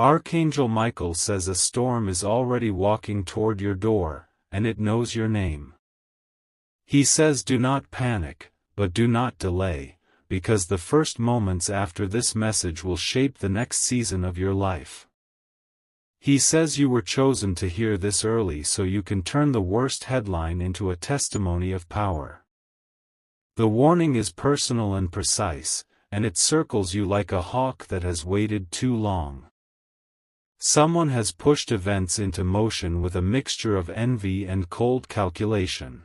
Archangel Michael says a storm is already walking toward your door, and it knows your name. He says do not panic, but do not delay, because the first moments after this message will shape the next season of your life. He says you were chosen to hear this early so you can turn the worst headline into a testimony of power. The warning is personal and precise, and it circles you like a hawk that has waited too long. Someone has pushed events into motion with a mixture of envy and cold calculation.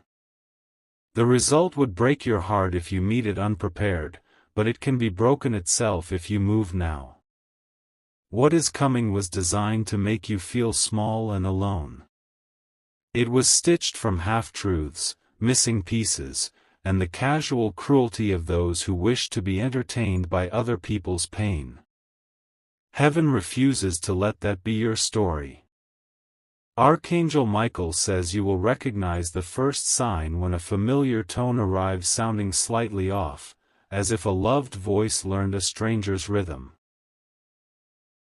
The result would break your heart if you meet it unprepared, but it can be broken itself if you move now. What is coming was designed to make you feel small and alone. It was stitched from half-truths, missing pieces, and the casual cruelty of those who wish to be entertained by other people's pain. Heaven refuses to let that be your story. Archangel Michael says you will recognize the first sign when a familiar tone arrives sounding slightly off, as if a loved voice learned a stranger's rhythm.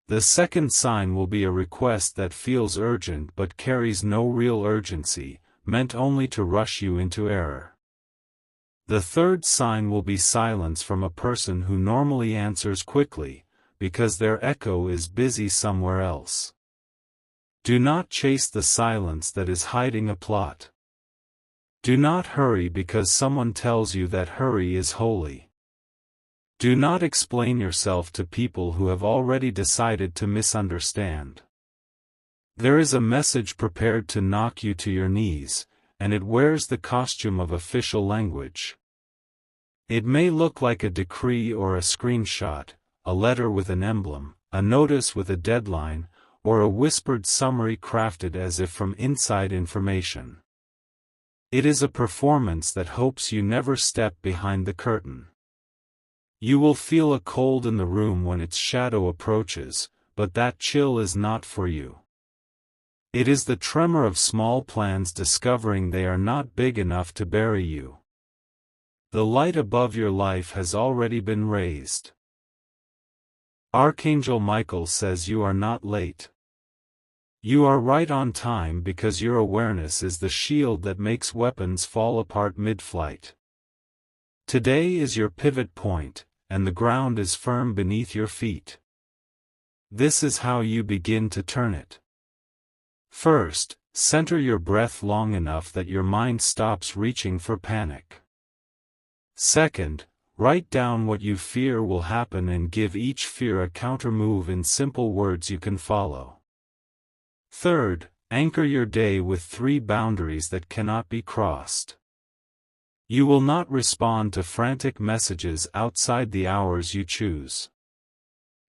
The second sign will be a request that feels urgent but carries no real urgency, meant only to rush you into error. The third sign will be silence from a person who normally answers quickly, because their echo is busy somewhere else. Do not chase the silence that is hiding a plot. Do not hurry because someone tells you that hurry is holy. Do not explain yourself to people who have already decided to misunderstand. There is a message prepared to knock you to your knees, and it wears the costume of official language. It may look like a decree or a screenshot, a letter with an emblem, a notice with a deadline, or a whispered summary crafted as if from inside information. It is a performance that hopes you never step behind the curtain. You will feel a cold in the room when its shadow approaches, but that chill is not for you. It is the tremor of small plans discovering they are not big enough to bury you. The light above your life has already been raised. Archangel Michael says you are not late. You are right on time because your awareness is the shield that makes weapons fall apart mid-flight. Today is your pivot point, and the ground is firm beneath your feet. This is how you begin to turn it. First, center your breath long enough that your mind stops reaching for panic. Second, write down what you fear will happen and give each fear a counter-move in simple words you can follow. Third, anchor your day with 3 boundaries that cannot be crossed. You will not respond to frantic messages outside the hours you choose.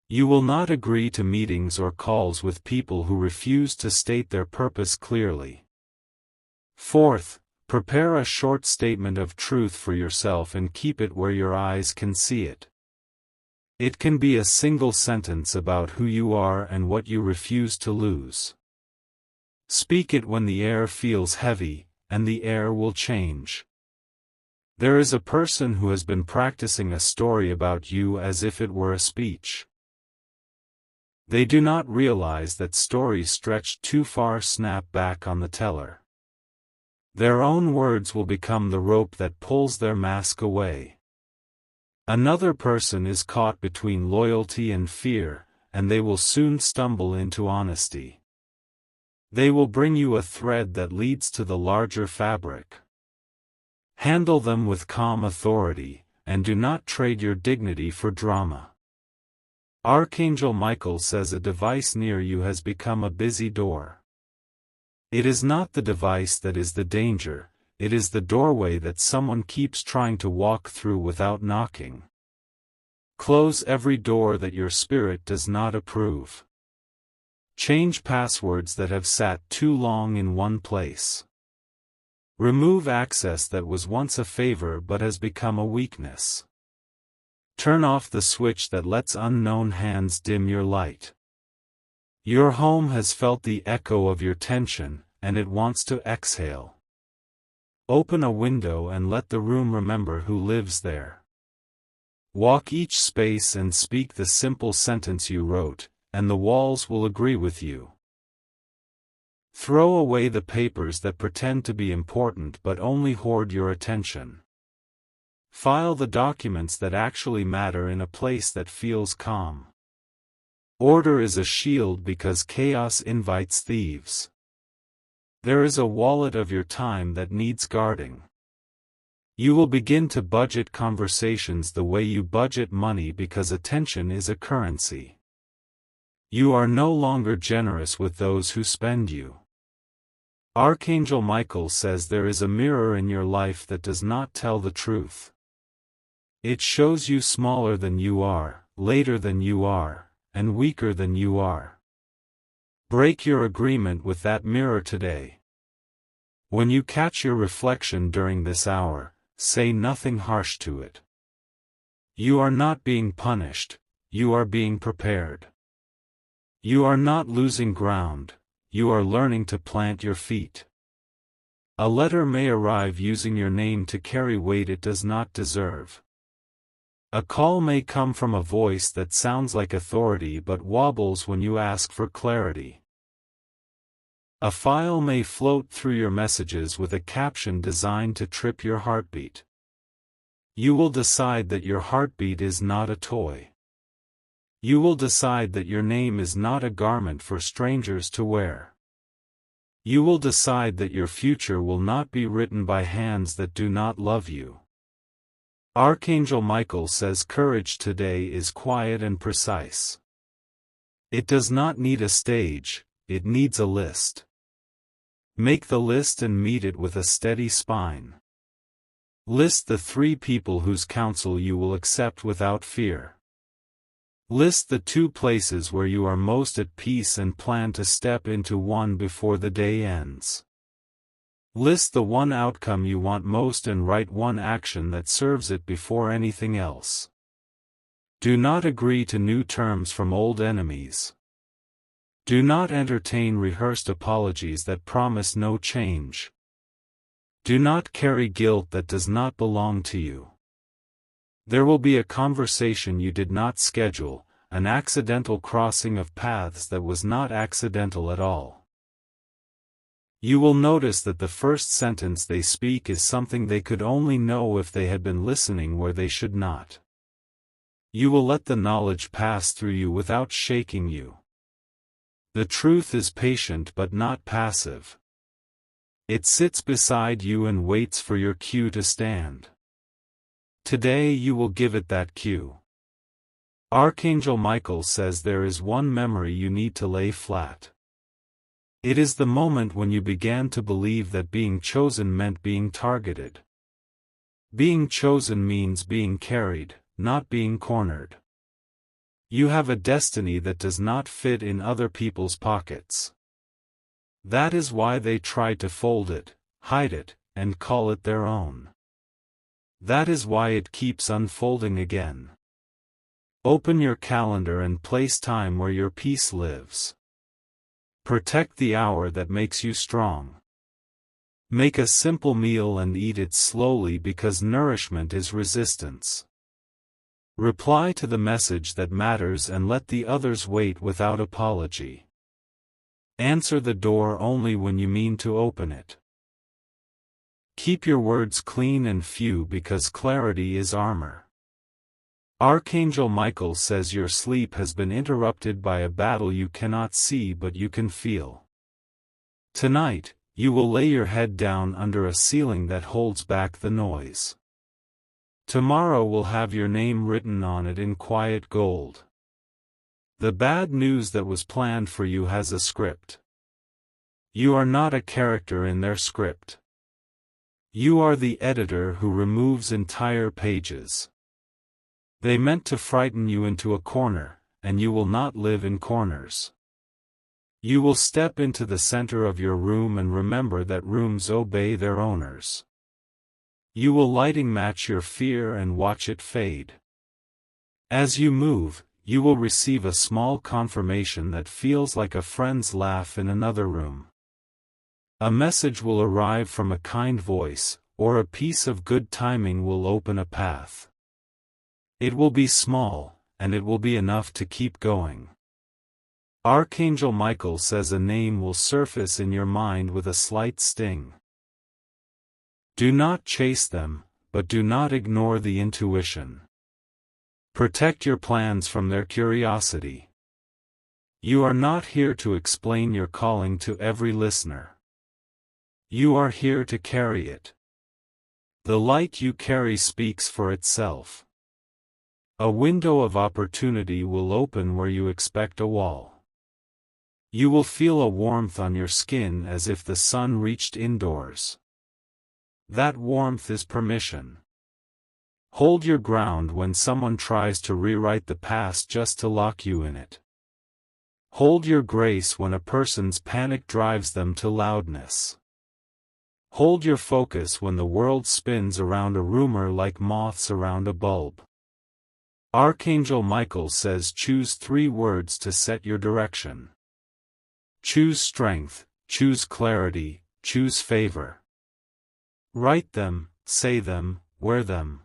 You will not agree to meetings or calls with people who refuse to state their purpose clearly. Fourth, prepare a short statement of truth for yourself and keep it where your eyes can see it. It can be a single sentence about who you are and what you refuse to lose. Speak it when the air feels heavy, and the air will change. There is a person who has been practicing a story about you as if it were a speech. They do not realize that stories stretched too far snap back on the teller. Their own words will become the rope that pulls their mask away. Another person is caught between loyalty and fear, and they will soon stumble into honesty. They will bring you a thread that leads to the larger fabric. Handle them with calm authority, and do not trade your dignity for drama. Archangel Michael says a device near you has become a busy door. It is not the device that is the danger, it is the doorway that someone keeps trying to walk through without knocking. Close every door that your spirit does not approve. Change passwords that have sat too long in one place. Remove access that was once a favor but has become a weakness. Turn off the switch that lets unknown hands dim your light. Your home has felt the echo of your tension, and it wants to exhale. Open a window and let the room remember who lives there. Walk each space and speak the simple sentence you wrote, and the walls will agree with you. Throw away the papers that pretend to be important but only hoard your attention. File the documents that actually matter in a place that feels calm. Order is a shield because chaos invites thieves. There is a wallet of your time that needs guarding. You will begin to budget conversations the way you budget money because attention is a currency. You are no longer generous with those who spend you. Archangel Michael says there is a mirror in your life that does not tell the truth. It shows you smaller than you are, later than you are, and weaker than you are. Break your agreement with that mirror today. When you catch your reflection during this hour, say nothing harsh to it. You are not being punished, you are being prepared. You are not losing ground, you are learning to plant your feet. A letter may arrive using your name to carry weight it does not deserve. A call may come from a voice that sounds like authority but wobbles when you ask for clarity. A file may float through your messages with a caption designed to trip your heartbeat. You will decide that your heartbeat is not a toy. You will decide that your name is not a garment for strangers to wear. You will decide that your future will not be written by hands that do not love you. Archangel Michael says courage today is quiet and precise. It does not need a stage, it needs a list. Make the list and meet it with a steady spine. List the 3 people whose counsel you will accept without fear. List the 2 places where you are most at peace and plan to step into one before the day ends. List the 1 outcome you want most and write 1 action that serves it before anything else. Do not agree to new terms from old enemies. Do not entertain rehearsed apologies that promise no change. Do not carry guilt that does not belong to you. There will be a conversation you did not schedule, an accidental crossing of paths that was not accidental at all. You will notice that the first sentence they speak is something they could only know if they had been listening where they should not. You will let the knowledge pass through you without shaking you. The truth is patient but not passive. It sits beside you and waits for your cue to stand. Today you will give it that cue. Archangel Michael says there is one memory you need to lay flat. It is the moment when you began to believe that being chosen meant being targeted. Being chosen means being carried, not being cornered. You have a destiny that does not fit in other people's pockets. That is why they try to fold it, hide it, and call it their own. That is why it keeps unfolding again. Open your calendar and place time where your peace lives. Protect the hour that makes you strong. Make a simple meal and eat it slowly because nourishment is resistance. Reply to the message that matters and let the others wait without apology. Answer the door only when you mean to open it. Keep your words clean and few because clarity is armor. Archangel Michael says your sleep has been interrupted by a battle you cannot see but you can feel. Tonight, you will lay your head down under a ceiling that holds back the noise. Tomorrow will have your name written on it in quiet gold. The bad news that was planned for you has a script. You are not a character in their script. You are the editor who removes entire pages. They meant to frighten you into a corner, and you will not live in corners. You will step into the center of your room and remember that rooms obey their owners. You will lighting match your fear and watch it fade. As you move, you will receive a small confirmation that feels like a friend's laugh in another room. A message will arrive from a kind voice, or a piece of good timing will open a path. It will be small, and it will be enough to keep going. Archangel Michael says a name will surface in your mind with a slight sting. Do not chase them, but do not ignore the intuition. Protect your plans from their curiosity. You are not here to explain your calling to every listener. You are here to carry it. The light you carry speaks for itself. A window of opportunity will open where you expect a wall. You will feel a warmth on your skin as if the sun reached indoors. That warmth is permission. Hold your ground when someone tries to rewrite the past just to lock you in it. Hold your grace when a person's panic drives them to loudness. Hold your focus when the world spins around a rumor like moths around a bulb. Archangel Michael says choose 3 words to set your direction. Choose strength, choose clarity, choose favor. Write them, say them, wear them.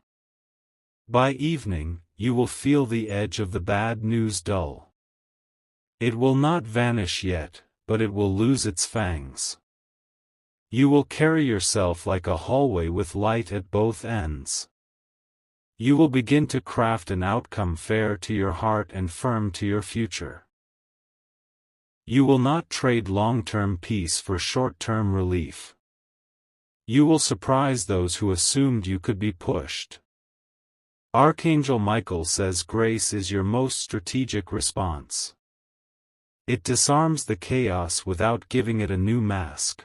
By evening, you will feel the edge of the bad news dull. It will not vanish yet, but it will lose its fangs. You will carry yourself like a hallway with light at both ends. You will begin to craft an outcome fair to your heart and firm to your future. You will not trade long-term peace for short-term relief. You will surprise those who assumed you could be pushed. Archangel Michael says grace is your most strategic response. It disarms the chaos without giving it a new mask.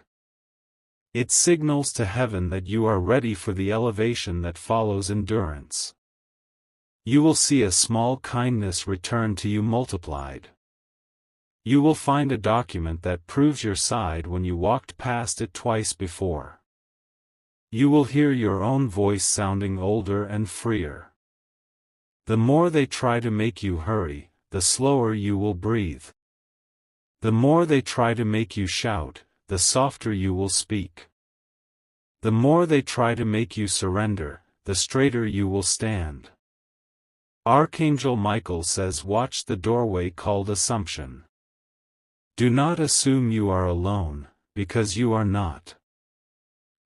It signals to heaven that you are ready for the elevation that follows endurance. You will see a small kindness return to you multiplied. You will find a document that proves your side when you walked past it twice before. You will hear your own voice sounding older and freer. The more they try to make you hurry, the slower you will breathe. The more they try to make you shout, the softer you will speak. The more they try to make you surrender, the straighter you will stand. Archangel Michael says watch the doorway called assumption. Do not assume you are alone, because you are not.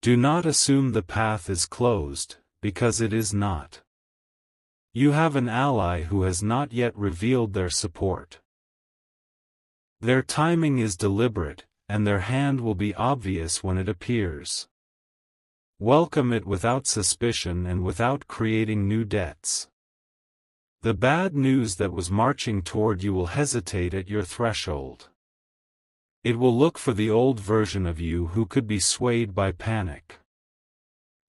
Do not assume the path is closed, because it is not. You have an ally who has not yet revealed their support. Their timing is deliberate, and their hand will be obvious when it appears. Welcome it without suspicion and without creating new debts. The bad news that was marching toward you will hesitate at your threshold. It will look for the old version of you who could be swayed by panic.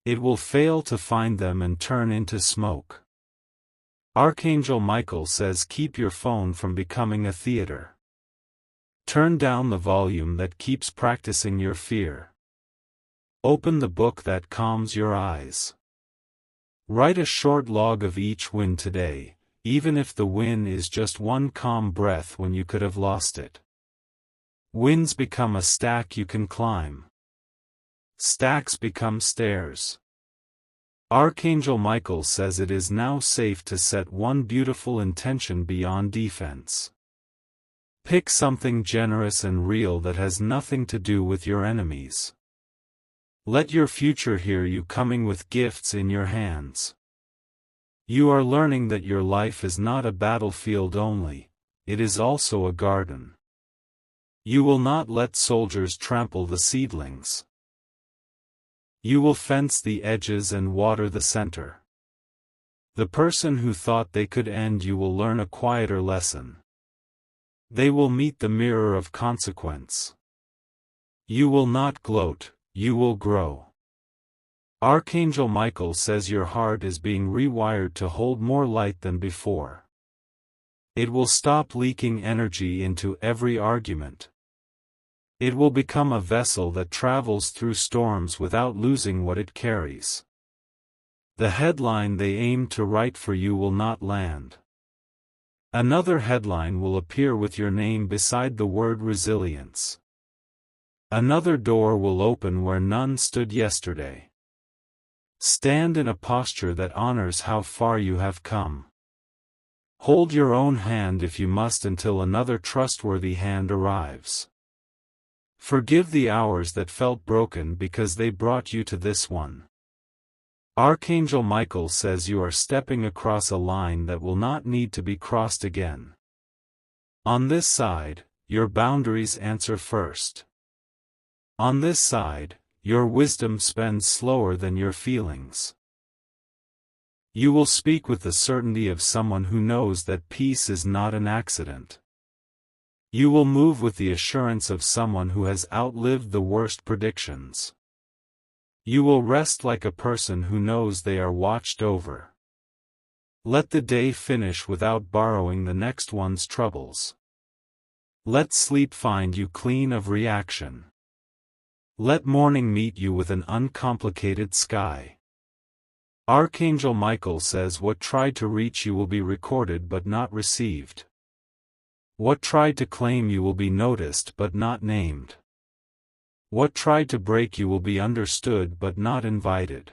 It will fail to find them and turn into smoke. Archangel Michael says keep your phone from becoming a theater. Turn down the volume that keeps practicing your fear. Open the book that calms your eyes. Write a short log of each win today, even if the win is just one calm breath when you could have lost it. Wins become a stack you can climb. Stacks become stairs. Archangel Michael says it is now safe to set one beautiful intention beyond defense. Pick something generous and real that has nothing to do with your enemies. Let your future hear you coming with gifts in your hands. You are learning that your life is not a battlefield only, it is also a garden. You will not let soldiers trample the seedlings. You will fence the edges and water the center. The person who thought they could end you will learn a quieter lesson. They will meet the mirror of consequence. You will not gloat, you will grow. Archangel Michael says your heart is being rewired to hold more light than before. It will stop leaking energy into every argument. It will become a vessel that travels through storms without losing what it carries. The headline they aim to write for you will not land. Another headline will appear with your name beside the word resilience. Another door will open where none stood yesterday. Stand in a posture that honors how far you have come. Hold your own hand if you must until another trustworthy hand arrives. Forgive the hours that felt broken because they brought you to this one. Archangel Michael says you are stepping across a line that will not need to be crossed again. On this side, your boundaries answer first. On this side, your wisdom spends slower than your feelings. You will speak with the certainty of someone who knows that peace is not an accident. You will move with the assurance of someone who has outlived the worst predictions. You will rest like a person who knows they are watched over. Let the day finish without borrowing the next one's troubles. Let sleep find you clean of reaction. Let morning meet you with an uncomplicated sky. Archangel Michael says what tried to reach you will be recorded but not received. What tried to claim you will be noticed but not named. What tried to break you will be understood but not invited.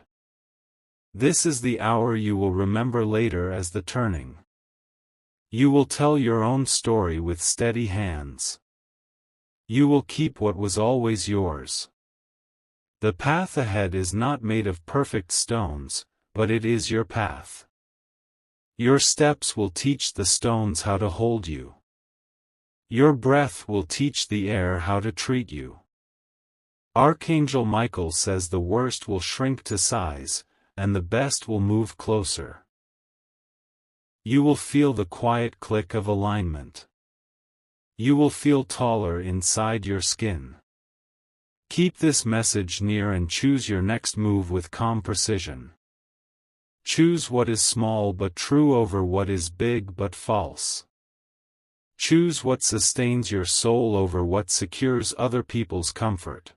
This is the hour you will remember later as the turning. You will tell your own story with steady hands. You will keep what was always yours. The path ahead is not made of perfect stones, but it is your path. Your steps will teach the stones how to hold you. Your breath will teach the air how to treat you. Archangel Michael says the worst will shrink to size, and the best will move closer. You will feel the quiet click of alignment. You will feel taller inside your skin. Keep this message near and choose your next move with calm precision. Choose what is small but true over what is big but false. Choose what sustains your soul over what secures other people's comfort.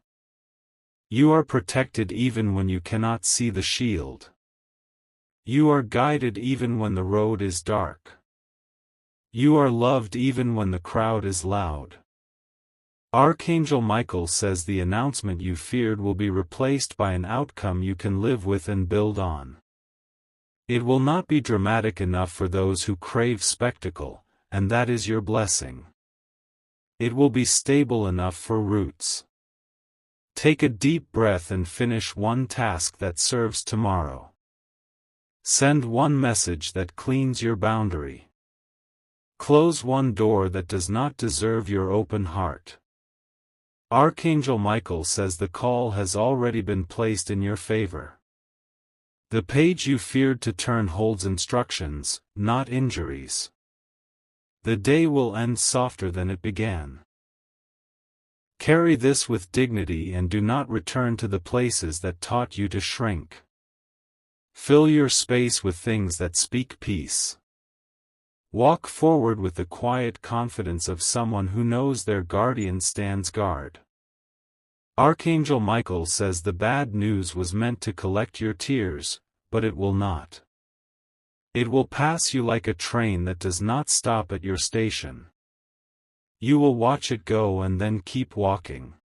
You are protected even when you cannot see the shield. You are guided even when the road is dark. You are loved even when the crowd is loud. Archangel Michael says the announcement you feared will be replaced by an outcome you can live with and build on. It will not be dramatic enough for those who crave spectacle, and that is your blessing. It will be stable enough for roots. Take a deep breath and finish one task that serves tomorrow. Send one message that cleans your boundary. Close one door that does not deserve your open heart. Archangel Michael says the call has already been placed in your favor. The page you feared to turn holds instructions, not injuries. The day will end softer than it began. Carry this with dignity and do not return to the places that taught you to shrink. Fill your space with things that speak peace. Walk forward with the quiet confidence of someone who knows their guardian stands guard. Archangel Michael says the bad news was meant to collect your tears, but it will not. It will pass you like a train that does not stop at your station. You will watch it go and then keep walking.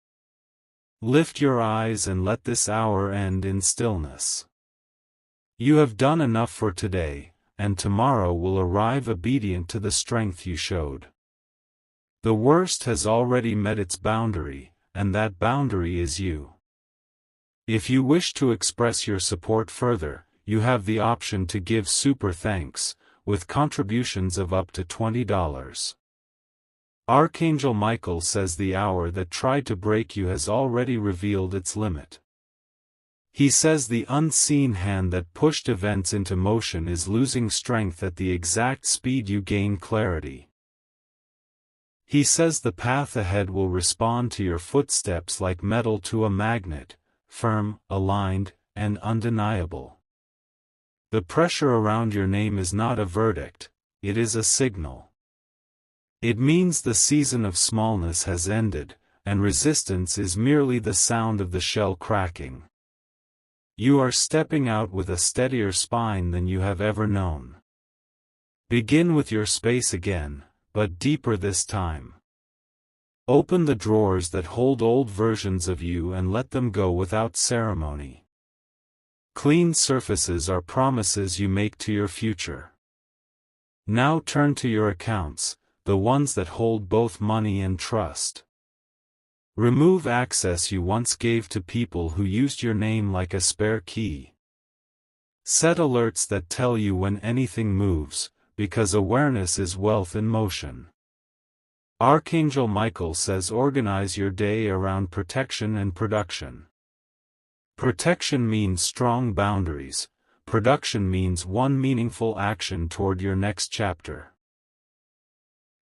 Lift your eyes and let this hour end in stillness. You have done enough for today, and tomorrow will arrive obedient to the strength you showed. The worst has already met its boundary, and that boundary is you. If you wish to express your support further, you have the option to give super thanks, with contributions of up to $20. Archangel Michael says the hour that tried to break you has already revealed its limit. He says the unseen hand that pushed events into motion is losing strength at the exact speed you gain clarity. He says the path ahead will respond to your footsteps like metal to a magnet, firm, aligned, and undeniable. The pressure around your name is not a verdict, it is a signal. It means the season of smallness has ended, and resistance is merely the sound of the shell cracking. You are stepping out with a steadier spine than you have ever known. Begin with your space again, but deeper this time. Open the drawers that hold old versions of you and let them go without ceremony. Clean surfaces are promises you make to your future. Now turn to your accounts, the ones that hold both money and trust. Remove access you once gave to people who used your name like a spare key. Set alerts that tell you when anything moves, because awareness is wealth in motion. Archangel Michael says organize your day around protection and production. Protection means strong boundaries, production means one meaningful action toward your next chapter.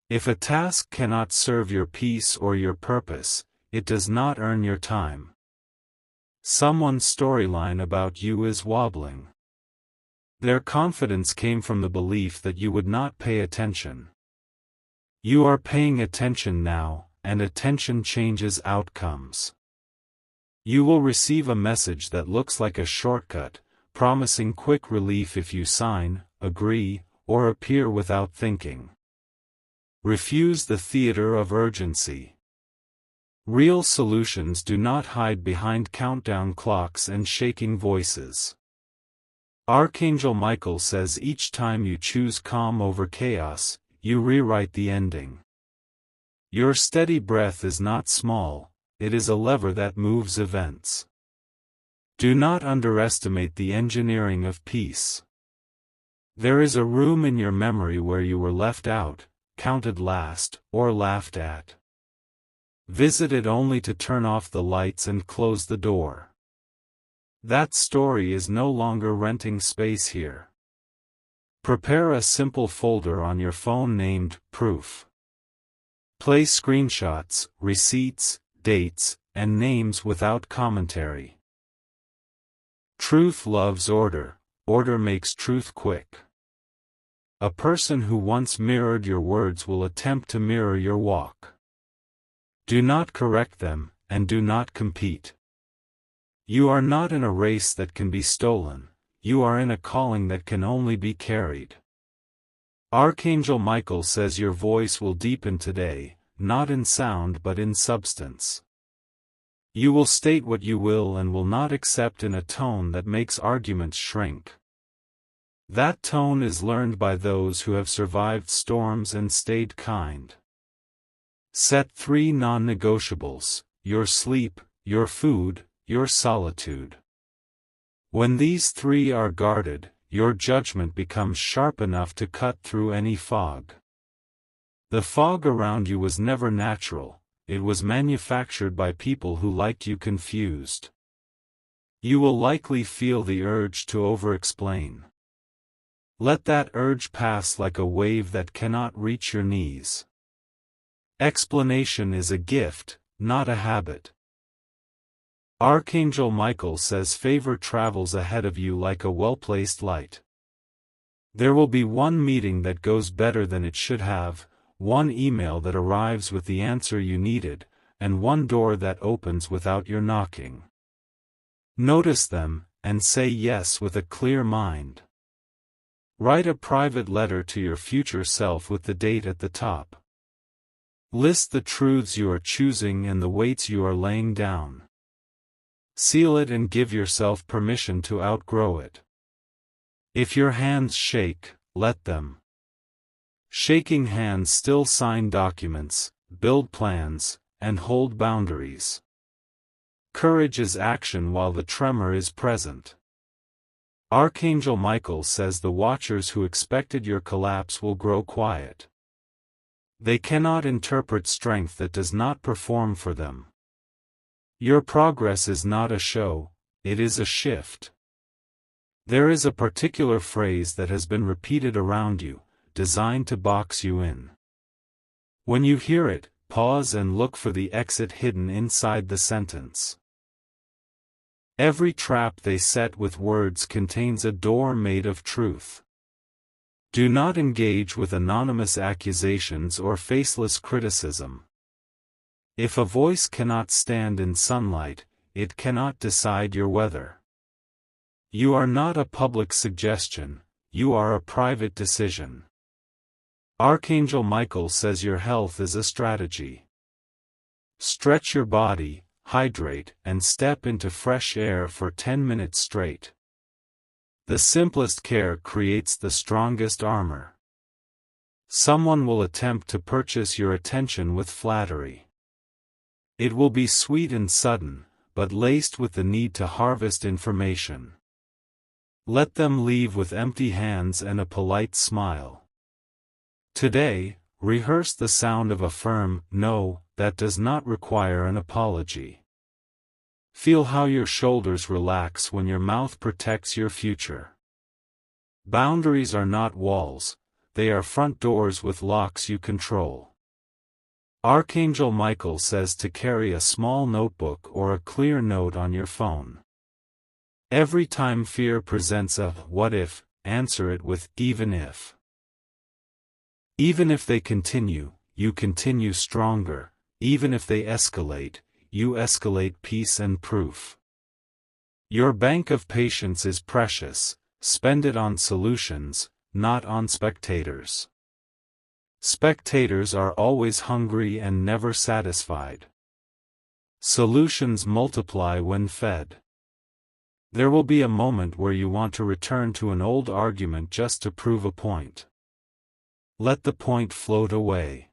If a task cannot serve your peace or your purpose, it does not earn your time. Someone's storyline about you is wobbling. Their confidence came from the belief that you would not pay attention. You are paying attention now, and attention changes outcomes. You will receive a message that looks like a shortcut, promising quick relief if you sign, agree, or appear without thinking. Refuse the theater of urgency. Real solutions do not hide behind countdown clocks and shaking voices. Archangel Michael says each time you choose calm over chaos, you rewrite the ending. Your steady breath is not small, it is a lever that moves events. Do not underestimate the engineering of peace. There is a room in your memory where you were left out, counted last, or laughed at. Visit it only to turn off the lights and close the door. That story is no longer renting space here. Prepare a simple folder on your phone named Proof. Place screenshots, receipts, dates, and names without commentary. Truth loves order, order makes truth quick. A person who once mirrored your words will attempt to mirror your walk. Do not correct them, and do not compete. You are not in a race that can be stolen. You are in a calling that can only be carried. Archangel Michael says your voice will deepen today, not in sound but in substance. You will state what you will and will not accept in a tone that makes arguments shrink. That tone is learned by those who have survived storms and stayed kind. Set 3 non-negotiables: your sleep, your food, your solitude. When these 3 are guarded, your judgment becomes sharp enough to cut through any fog. The fog around you was never natural, it was manufactured by people who liked you confused. You will likely feel the urge to over-explain. Let that urge pass like a wave that cannot reach your knees. Explanation is a gift, not a habit. Archangel Michael says favor travels ahead of you like a well-placed light. There will be one meeting that goes better than it should have, one email that arrives with the answer you needed, and one door that opens without your knocking. Notice them, and say yes with a clear mind. Write a private letter to your future self with the date at the top. List the truths you are choosing and the weights you are laying down. Seal it and give yourself permission to outgrow it. If your hands shake, let them. Shaking hands still sign documents, build plans, and hold boundaries. Courage is action while the tremor is present. Archangel Michael says the watchers who expected your collapse will grow quiet. They cannot interpret strength that does not perform for them. Your progress is not a show, it is a shift. There is a particular phrase that has been repeated around you, designed to box you in. When you hear it, pause and look for the exit hidden inside the sentence. Every trap they set with words contains a door made of truth. Do not engage with anonymous accusations or faceless criticism. If a voice cannot stand in sunlight, it cannot decide your weather. You are not a public suggestion, you are a private decision. Archangel Michael says your health is a strategy. Stretch your body, hydrate, and step into fresh air for 10 minutes straight. The simplest care creates the strongest armor. Someone will attempt to purchase your attention with flattery. It will be sweet and sudden, but laced with the need to harvest information. Let them leave with empty hands and a polite smile. Today, rehearse the sound of a firm no that does not require an apology. Feel how your shoulders relax when your mouth protects your future. Boundaries are not walls, they are front doors with locks you control. Archangel Michael says to carry a small notebook or a clear note on your phone. Every time fear presents a "what if," answer it with "even if." Even if they continue, you continue stronger. Even if they escalate, you escalate peace and proof. Your bank of patience is precious, spend it on solutions, not on spectators. Spectators are always hungry and never satisfied. Solutions multiply when fed. There will be a moment where you want to return to an old argument just to prove a point. Let the point float away.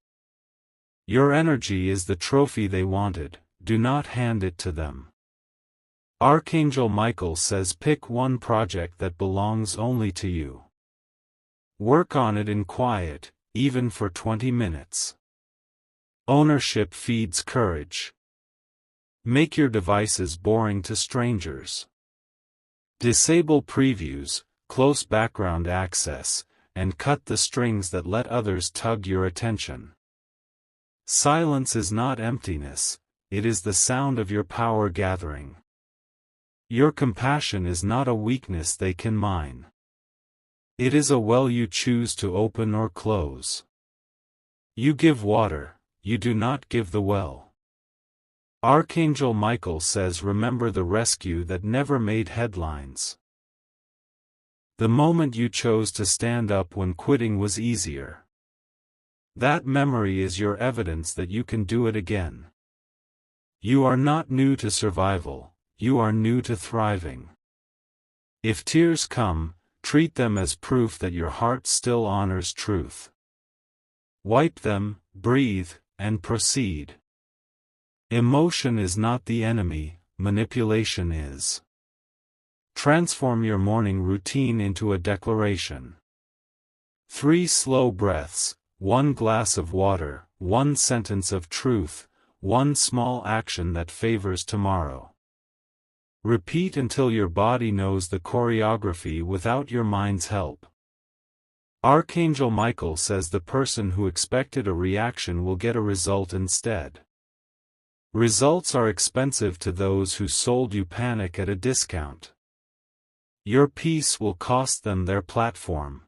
Your energy is the trophy they wanted, do not hand it to them. Archangel Michael says pick one project that belongs only to you. Work on it in quiet, even for 20 minutes. Ownership feeds courage. Make your devices boring to strangers. Disable previews, close background access, and cut the strings that let others tug your attention. Silence is not emptiness, it is the sound of your power gathering. Your compassion is not a weakness they can mine. It is a well you choose to open or close. You give water, you do not give the well. Archangel Michael says remember the rescue that never made headlines. The moment you chose to stand up when quitting was easier. That memory is your evidence that you can do it again. You are not new to survival, you are new to thriving. If tears come, treat them as proof that your heart still honors truth. Wipe them, breathe, and proceed. Emotion is not the enemy, manipulation is. Transform your morning routine into a declaration. 3 slow breaths, 1 glass of water, 1 sentence of truth, 1 small action that favors tomorrow. Repeat until your body knows the choreography without your mind's help. Archangel Michael says the person who expected a reaction will get a result instead. Results are expensive to those who sold you panic at a discount. Your peace will cost them their platform.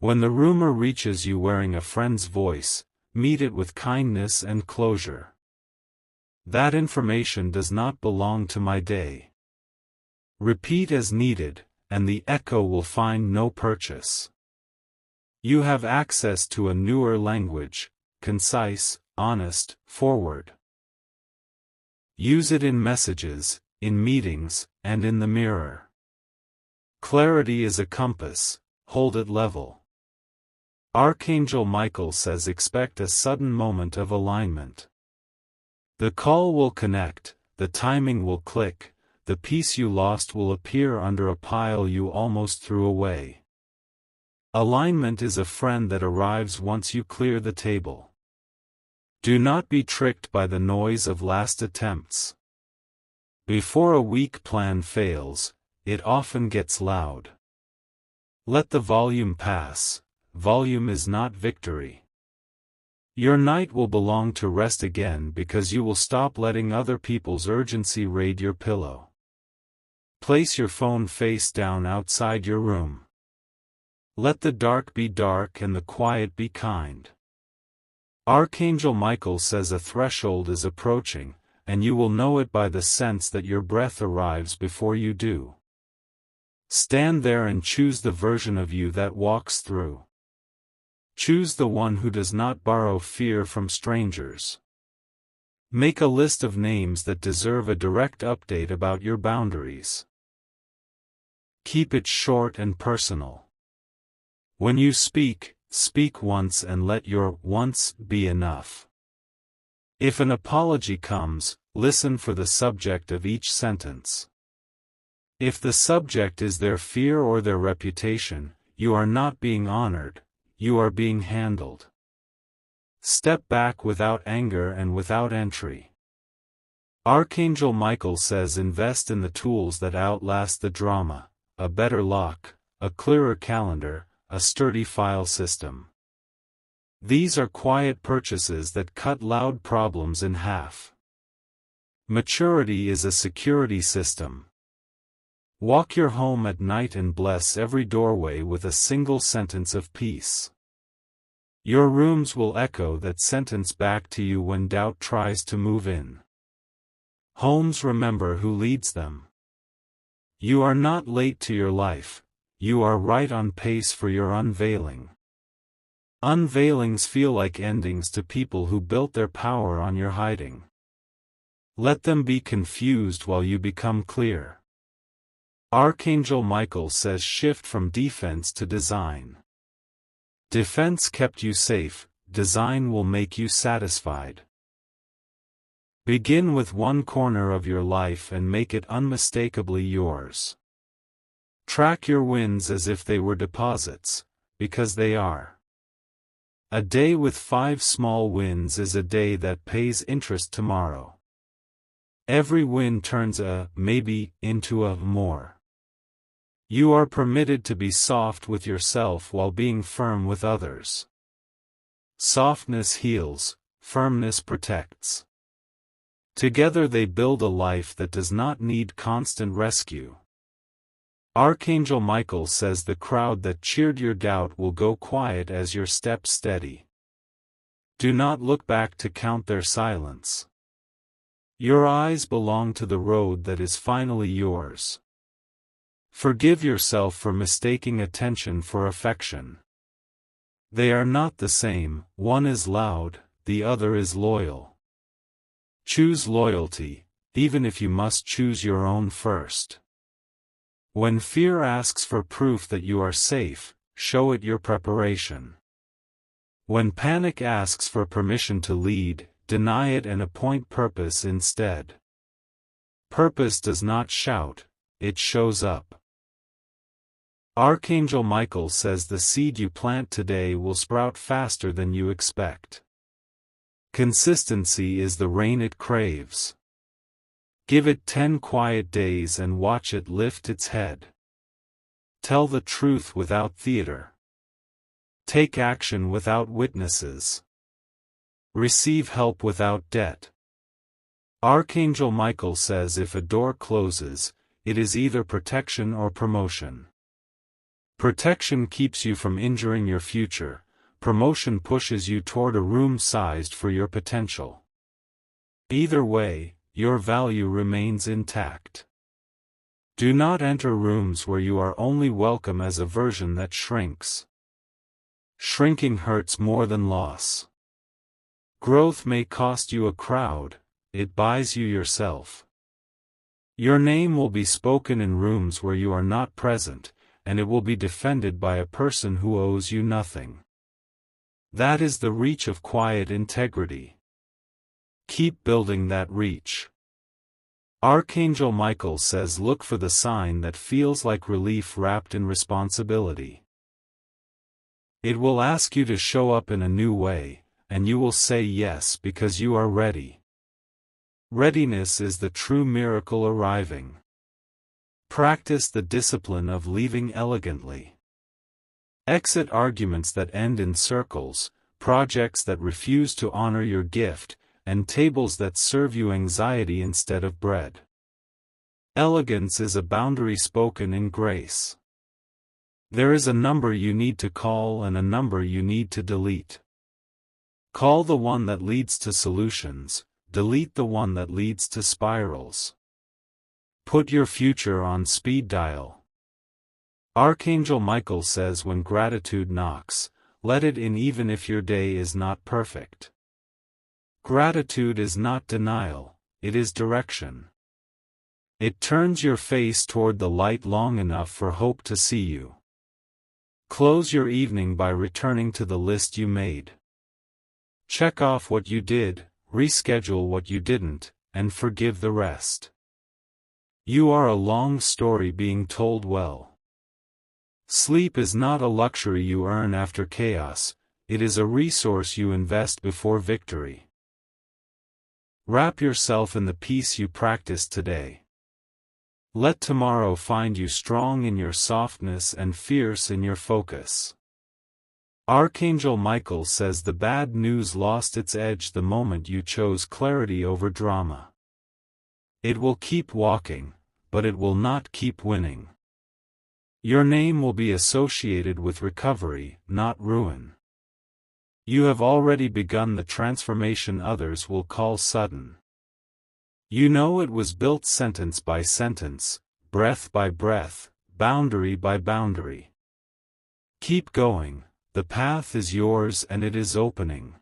When the rumor reaches you wearing a friend's voice, meet it with kindness and closure. That information does not belong to my day. Repeat as needed, and the echo will find no purchase. You have access to a newer language, concise, honest, forward. Use it in messages, in meetings, and in the mirror. Clarity is a compass, hold it level. Archangel Michael says expect a sudden moment of alignment. The call will connect, the timing will click, the piece you lost will appear under a pile you almost threw away. Alignment is a friend that arrives once you clear the table. Do not be tricked by the noise of last attempts. Before a weak plan fails, it often gets loud. Let the volume pass, volume is not victory. Your night will belong to rest again because you will stop letting other people's urgency raid your pillow. Place your phone face down outside your room. Let the dark be dark and the quiet be kind. Archangel Michael says a threshold is approaching, and you will know it by the sense that your breath arrives before you do. Stand there and choose the version of you that walks through. Choose the one who does not borrow fear from strangers. Make a list of names that deserve a direct update about your boundaries. Keep it short and personal. When you speak, speak once and let your once be enough. If an apology comes, listen for the subject of each sentence. If the subject is their fear or their reputation, you are not being honored, you are being handled. Step back without anger and without entry. Archangel Michael says invest in the tools that outlast the drama, a better lock, a clearer calendar, a sturdy file system. These are quiet purchases that cut loud problems in half. Maturity is a security system. Walk your home at night and bless every doorway with a single sentence of peace. Your rooms will echo that sentence back to you when doubt tries to move in. Homes remember who leads them. You are not late to your life, you are right on pace for your unveiling. Unveilings feel like endings to people who built their power on your hiding. Let them be confused while you become clear. Archangel Michael says shift from defense to design. Defense kept you safe, design will make you satisfied. Begin with one corner of your life and make it unmistakably yours. Track your wins as if they were deposits, because they are. A day with 5 small wins is a day that pays interest tomorrow. Every win turns a maybe into a more. You are permitted to be soft with yourself while being firm with others. Softness heals, firmness protects. Together they build a life that does not need constant rescue. Archangel Michael says the crowd that cheered your doubt will go quiet as your steps steady. Do not look back to count their silence. Your eyes belong to the road that is finally yours. Forgive yourself for mistaking attention for affection. They are not the same, one is loud, the other is loyal. Choose loyalty, even if you must choose your own first. When fear asks for proof that you are safe, show it your preparation. When panic asks for permission to lead, deny it and appoint purpose instead. Purpose does not shout, it shows up. Archangel Michael says the seed you plant today will sprout faster than you expect. Consistency is the rain it craves. Give it 10 quiet days and watch it lift its head. Tell the truth without theater. Take action without witnesses. Receive help without debt. Archangel Michael says if a door closes, it is either protection or promotion. Protection keeps you from injuring your future, promotion pushes you toward a room sized for your potential. Either way, your value remains intact. Do not enter rooms where you are only welcome as a version that shrinks. Shrinking hurts more than loss. Growth may cost you a crowd, it buys you yourself. Your name will be spoken in rooms where you are not present, and it will be defended by a person who owes you nothing. That is the reach of quiet integrity. Keep building that reach. Archangel Michael says look for the sign that feels like relief wrapped in responsibility. It will ask you to show up in a new way, and you will say yes because you are ready. Readiness is the true miracle arriving. Practice the discipline of leaving elegantly. Exit arguments that end in circles, projects that refuse to honor your gift, and tables that serve you anxiety instead of bread. Elegance is a boundary spoken in grace. There is a number you need to call and a number you need to delete. Call the one that leads to solutions, delete the one that leads to spirals. Put your future on speed dial. Archangel Michael says when gratitude knocks, let it in even if your day is not perfect. Gratitude is not denial, it is direction. It turns your face toward the light long enough for hope to see you. Close your evening by returning to the list you made. Check off what you did, reschedule what you didn't, and forgive the rest. You are a long story being told well. Sleep is not a luxury you earn after chaos, it is a resource you invest before victory. Wrap yourself in the peace you practiced today. Let tomorrow find you strong in your softness and fierce in your focus. Archangel Michael says the bad news lost its edge the moment you chose clarity over drama. It will keep walking, but it will not keep winning. Your name will be associated with recovery, not ruin. You have already begun the transformation others will call sudden. You know it was built sentence by sentence, breath by breath, boundary by boundary. Keep going, the path is yours and it is opening.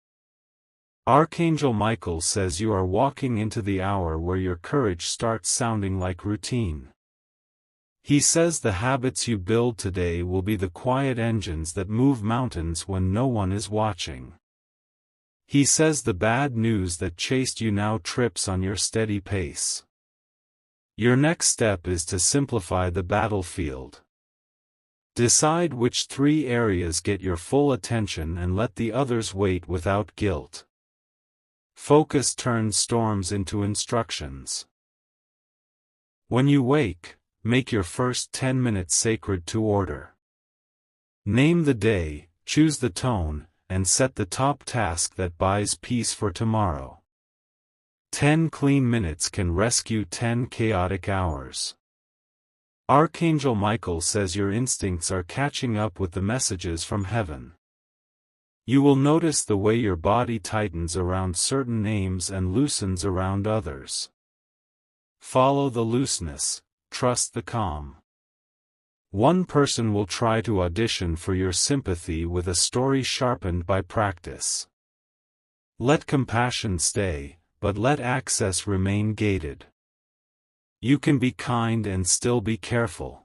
Archangel Michael says you are walking into the hour where your courage starts sounding like routine. He says the habits you build today will be the quiet engines that move mountains when no one is watching. He says the bad news that chased you now trips on your steady pace. Your next step is to simplify the battlefield. Decide which 3 areas get your full attention and let the others wait without guilt. Focus turns storms into instructions. When you wake, make your first 10 minutes sacred to order. Name the day, choose the tone, and set the top task that buys peace for tomorrow. 10 clean minutes can rescue 10 chaotic hours. Archangel Michael says your instincts are catching up with the messages from heaven. You will notice the way your body tightens around certain names and loosens around others. Follow the looseness, trust the calm. One person will try to audition for your sympathy with a story sharpened by practice. Let compassion stay, but let access remain gated. You can be kind and still be careful.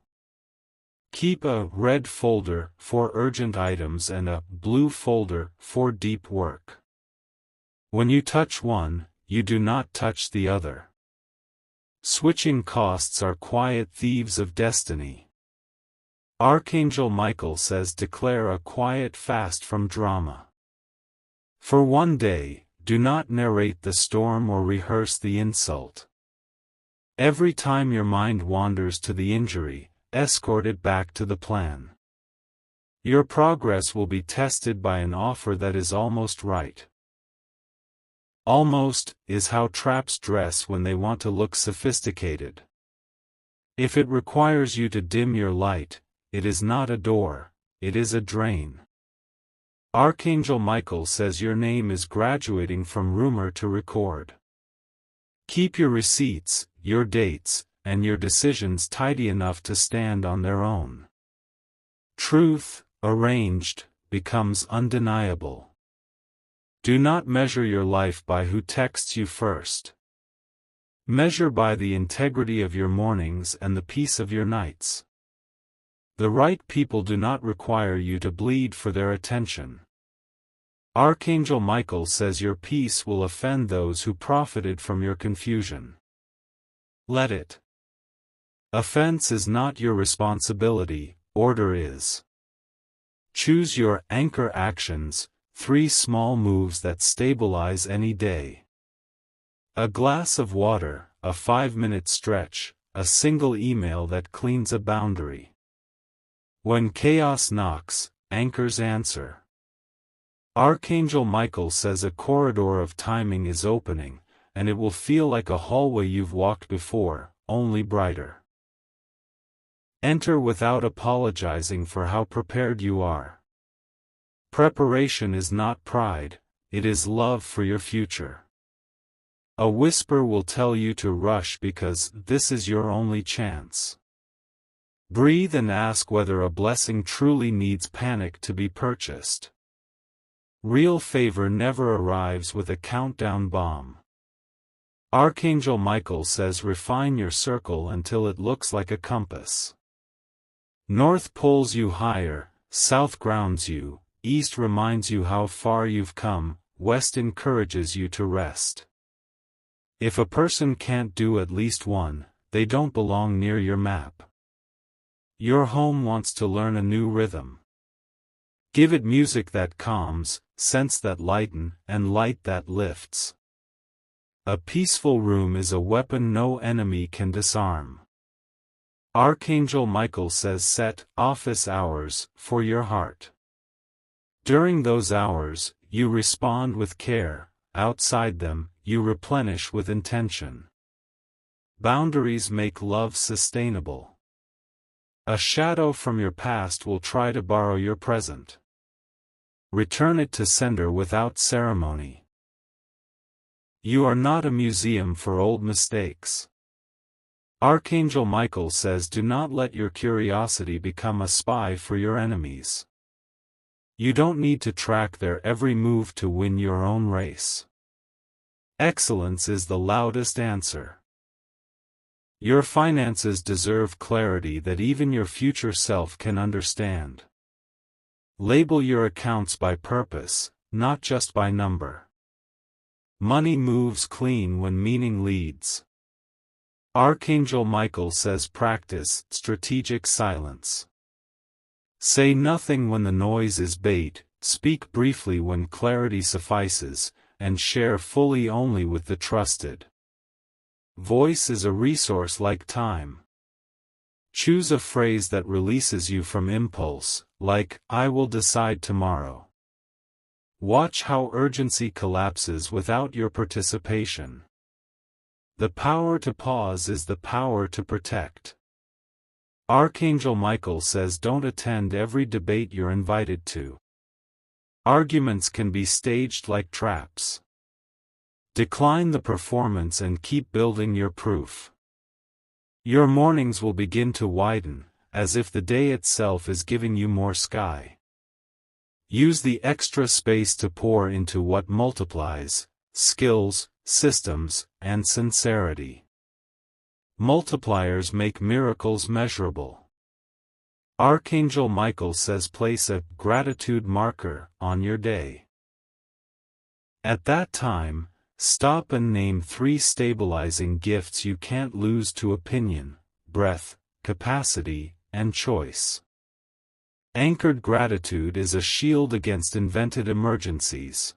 Keep a red folder for urgent items and a blue folder for deep work. When you touch one, you do not touch the other. Switching costs are quiet thieves of destiny. Archangel Michael says declare a quiet fast from drama. For one day, do not narrate the storm or rehearse the insult. Every time your mind wanders to the injury, escort it back to the plan. Your progress will be tested by an offer that is almost right. Almost is how traps dress when they want to look sophisticated. If it requires you to dim your light, it is not a door, it is a drain. Archangel Michael says your name is graduating from rumor to record. Keep your receipts, your dates, and your decisions tidy enough to stand on their own. Truth, arranged, becomes undeniable. Do not measure your life by who texts you first. Measure by the integrity of your mornings and the peace of your nights. The right people do not require you to bleed for their attention. Archangel Michael says your peace will offend those who profited from your confusion. Let it. Offense is not your responsibility, order is. Choose your anchor actions, 3 small moves that stabilize any day. A glass of water, a 5-minute stretch, a single email that cleans a boundary. When chaos knocks, anchors answer. Archangel Michael says a corridor of timing is opening, and it will feel like a hallway you've walked before, only brighter. Enter without apologizing for how prepared you are. Preparation is not pride, it is love for your future. A whisper will tell you to rush because this is your only chance. Breathe and ask whether a blessing truly needs panic to be purchased. Real favor never arrives with a countdown bomb. Archangel Michael says refine your circle until it looks like a compass. North pulls you higher, south grounds you, east reminds you how far you've come, west encourages you to rest. If a person can't do at least one, they don't belong near your map. Your home wants to learn a new rhythm. Give it music that calms, scents that lighten, and light that lifts. A peaceful room is a weapon no enemy can disarm. Archangel Michael says set office hours for your heart. During those hours, you respond with care, outside them, you replenish with intention. Boundaries make love sustainable. A shadow from your past will try to borrow your present. Return it to sender without ceremony. You are not a museum for old mistakes. Archangel Michael says do not let your curiosity become a spy for your enemies. You don't need to track their every move to win your own race. Excellence is the loudest answer. Your finances deserve clarity that even your future self can understand. Label your accounts by purpose, not just by number. Money moves clean when meaning leads. Archangel Michael says practice strategic silence. Say nothing when the noise is bait, speak briefly when clarity suffices, and share fully only with the trusted. Voice is a resource like time. Choose a phrase that releases you from impulse, like, I will decide tomorrow. Watch how urgency collapses without your participation. The power to pause is the power to protect. Archangel Michael says don't attend every debate you're invited to. Arguments can be staged like traps. Decline the performance and keep building your proof. Your mornings will begin to widen, as if the day itself is giving you more sky. Use the extra space to pour into what multiplies, skills, systems, and sincerity. Multipliers make miracles measurable. Archangel Michael says place a gratitude marker on your day. At that time, stop and name 3 stabilizing gifts you can't lose to opinion, breath, capacity, and choice. Anchored gratitude is a shield against invented emergencies.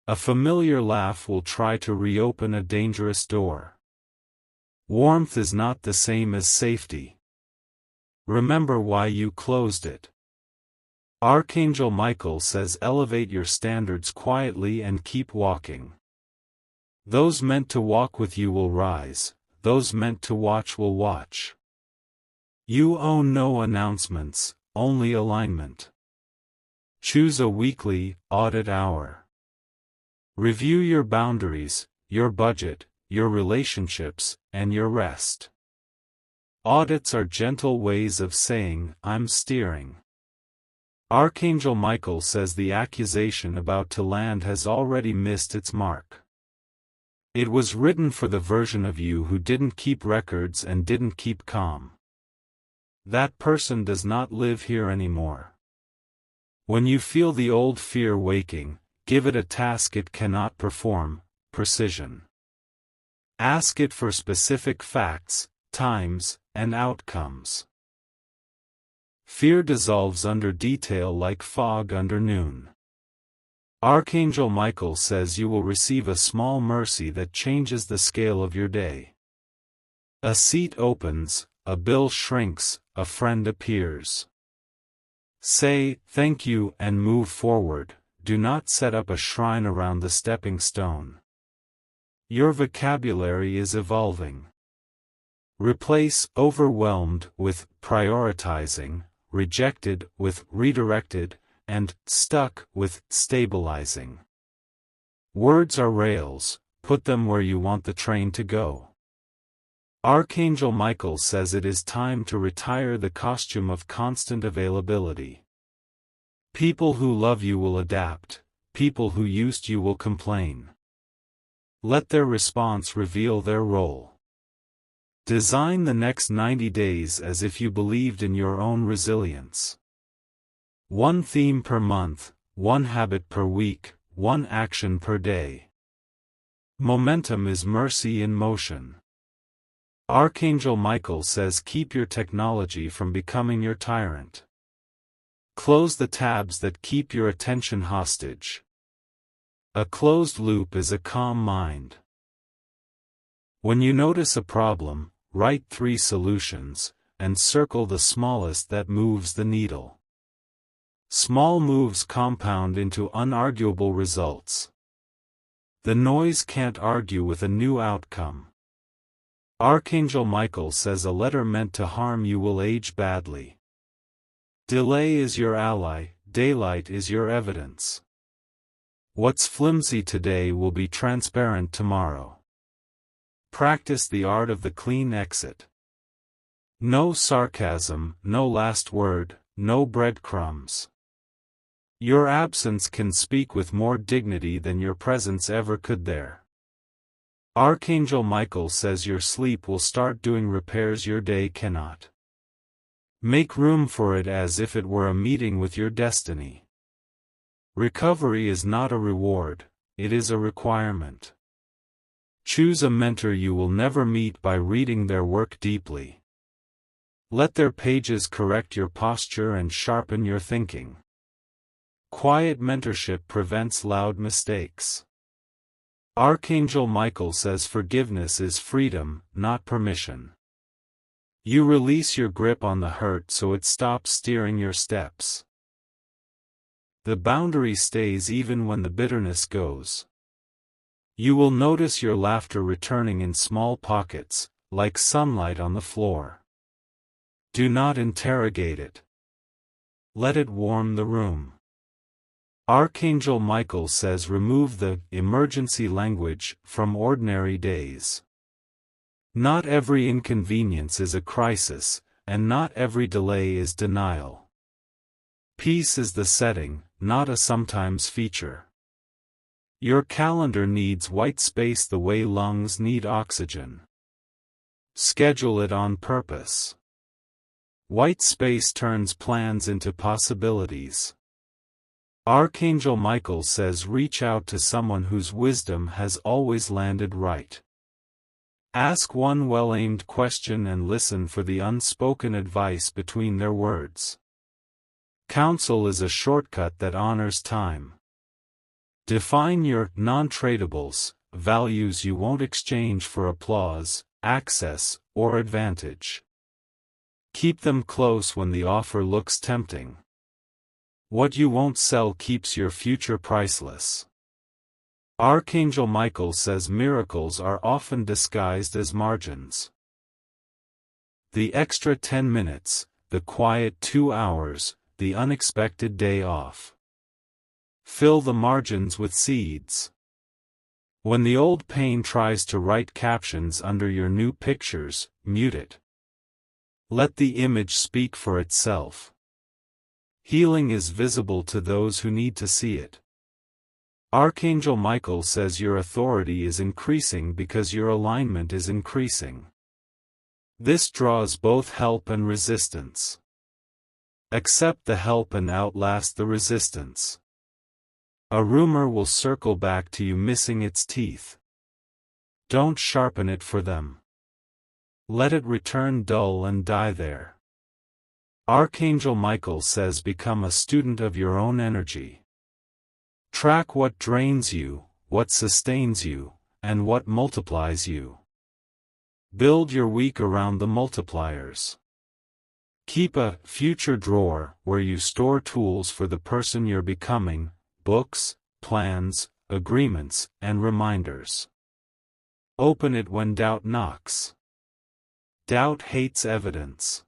A familiar laugh will try to reopen a dangerous door. Warmth is not the same as safety. Remember why you closed it. Archangel Michael says elevate your standards quietly and keep walking. Those meant to walk with you will rise, those meant to watch will watch. You owe no announcements, only alignment. Choose a weekly, audit hour. Review your boundaries, your budget, your relationships, and your rest. Audits are gentle ways of saying, I'm steering. Archangel Michael says the accusation about to land has already missed its mark. It was written for the version of you who didn't keep records and didn't keep calm. That person does not live here anymore. When you feel the old fear waking, give it a task it cannot perform, precision. Ask it for specific facts, times, and outcomes. Fear dissolves under detail like fog under noon. Archangel Michael says you will receive a small mercy that changes the scale of your day. A seat opens, a bill shrinks, a friend appears. Say, thank you, and move forward. Do not set up a shrine around the stepping stone. Your vocabulary is evolving. Replace overwhelmed with prioritizing, rejected with redirected, and stuck with stabilizing. Words are rails, put them where you want the train to go. Archangel Michael says it is time to retire the costume of constant availability. People who love you will adapt, people who used you will complain. Let their response reveal their role. Design the next 90 days as if you believed in your own resilience. One theme per month, one habit per week, one action per day. Momentum is mercy in motion. Archangel Michael says keep your technology from becoming your tyrant. Close the tabs that keep your attention hostage. A closed loop is a calm mind. When you notice a problem, write 3 solutions, and circle the smallest that moves the needle. Small moves compound into unarguable results. The noise can't argue with a new outcome. Archangel Michael says a letter meant to harm you will age badly. Delay is your ally, daylight is your evidence. What's flimsy today will be transparent tomorrow. Practice the art of the clean exit. No sarcasm, no last word, no breadcrumbs. Your absence can speak with more dignity than your presence ever could there. Archangel Michael says your sleep will start doing repairs your day cannot. Make room for it as if it were a meeting with your destiny. Recovery is not a reward, it is a requirement. Choose a mentor you will never meet by reading their work deeply. Let their pages correct your posture and sharpen your thinking. Quiet mentorship prevents loud mistakes. Archangel Michael says forgiveness is freedom, not permission. You release your grip on the hurt so it stops steering your steps. The boundary stays even when the bitterness goes. You will notice your laughter returning in small pockets, like sunlight on the floor. Do not interrogate it. Let it warm the room. Archangel Michael says remove the emergency language from ordinary days. Not every inconvenience is a crisis, and not every delay is denial. Peace is the setting, not a sometimes feature. Your calendar needs white space the way lungs need oxygen. Schedule it on purpose. White space turns plans into possibilities. Archangel Michael says reach out to someone whose wisdom has always landed right. Ask one well-aimed question and listen for the unspoken advice between their words. Counsel is a shortcut that honors time. Define your non-tradables, values you won't exchange for applause, access, or advantage. Keep them close when the offer looks tempting. What you won't sell keeps your future priceless. Archangel Michael says miracles are often disguised as margins. The extra 10 minutes, the quiet 2 hours, the unexpected day off. Fill the margins with seeds. When the old pain tries to write captions under your new pictures, mute it. Let the image speak for itself. Healing is visible to those who need to see it. Archangel Michael says your authority is increasing because your alignment is increasing. This draws both help and resistance. Accept the help and outlast the resistance. A rumor will circle back to you missing its teeth. Don't sharpen it for them. Let it return dull and die there. Archangel Michael says become a student of your own energy. Track what drains you, what sustains you, and what multiplies you. Build your week around the multipliers. Keep a future drawer where you store tools for the person you're becoming, books, plans, agreements, and reminders. Open it when doubt knocks. Doubt hates evidence.